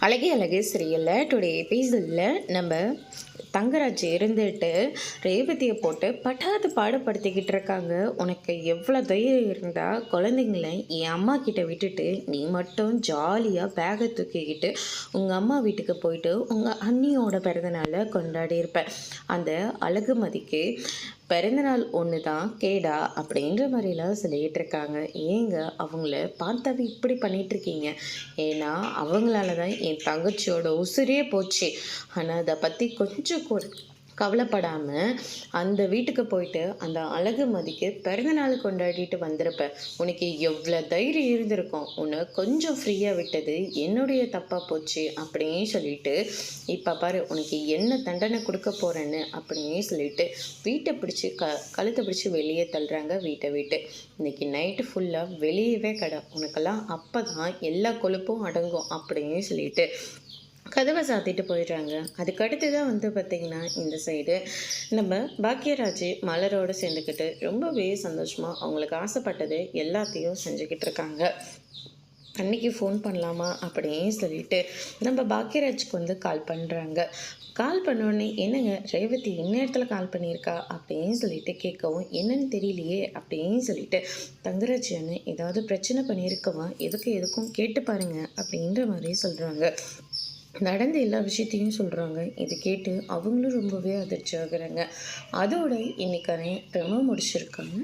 அழகே அழகே சீரியலில் டுடே எபிசோடில் நம்ம தங்கராஜ் இருந்துட்டு ரேவதியை போட்டு பட்டாது பாடுபடுத்திக்கிட்டு இருக்காங்க. உனக்கு எவ்வளோ தைரியம் இருந்தால் குழந்தைங்கள என் அம்மா கிட்ட விட்டுட்டு நீ மட்டும் ஜாலியாக பேகை தூக்கிக்கிட்டு உங்கள் அம்மா வீட்டுக்கு போயிட்டு உங்கள் அண்ணியோட பிறந்தநாளை கொண்டாடி இருப்பேன். அந்த அழகுமதிக்கு பிறந்தநாள் ஒன்று தான் கேடா அப்படின்ற மாதிரிலாம் சொல்லிகிட்டு இருக்காங்க. ஏங்க அவங்கள பார்த்தாவே இப்படி பண்ணிகிட்ருக்கீங்க? ஏன்னா அவங்களால தான் என் தங்கச்சியோட உசுரே போச்சு. ஆனால் அதை பற்றி கொஞ்சம் கூட கவலைப்படாமல் அந்த வீட்டுக்கு போயிட்டு அந்த அழகுமதிக்கு பிறந்தநாள் கொண்டாடிட்டு வந்திருப்பேன். உனக்கு எவ்வளோ தைரியம் இருந்திருக்கும்? உன்னை கொஞ்சம் ஃப்ரீயாக விட்டது என்னுடைய தப்பாக போச்சு அப்படின்னு சொல்லிட்டு இப்போ பாரு உனக்கு என்ன தண்டனை கொடுக்க போகிறேன்னு அப்படின்னு சொல்லிட்டு வீட்டை பிடிச்சி கழுத்தை பிடிச்சி வெளியே தள்ளுறாங்க. வீட்டை விட்டு இன்னைக்கு நைட்டு ஃபுல்லாக வெளியவே கடை, உனக்கெல்லாம் அப்போ தான் எல்லா கொழுப்பும் அடங்கும் அப்படின்னு சொல்லிட்டு கதவை சாத்திட்டு போயிடுறாங்க. அதுக்கடுத்து தான் பார்த்திங்கன்னா இந்த சைடு நம்ம பாக்கியராஜ் மலரோடு சேர்ந்துக்கிட்டு ரொம்பவே சந்தோஷமாக அவங்களுக்கு ஆசைப்பட்டது எல்லாத்தையும் செஞ்சுக்கிட்டு இருக்காங்க. அன்றைக்கி ஃபோன் பண்ணலாமா அப்படின்னு சொல்லிட்டு நம்ம பாக்கியராஜுக்கு கால் பண்ணுறாங்க. கால் பண்ணோடனே என்னங்க ரேவதி இந்நேரத்தில் கால் பண்ணியிருக்கா அப்படின்னு சொல்லிட்டு கேட்கவும் என்னன்னு தெரியலையே அப்படின்னு சொல்லிட்டு தங்கராஜ் ஏதாவது பிரச்சனை பண்ணியிருக்கவா, எதுக்கும் கேட்டு பாருங்க அப்படின்ற மாதிரி சொல்கிறாங்க. நடந்த எல்லா விஷயத்தையும் சொல்கிறாங்க. இது கேட்டு அவங்களும் ரொம்பவே அதிர்ச்சி ஆகுறாங்க. அதோட இன்னைக்கான ப்ரமோ முடிச்சிருக்காங்க.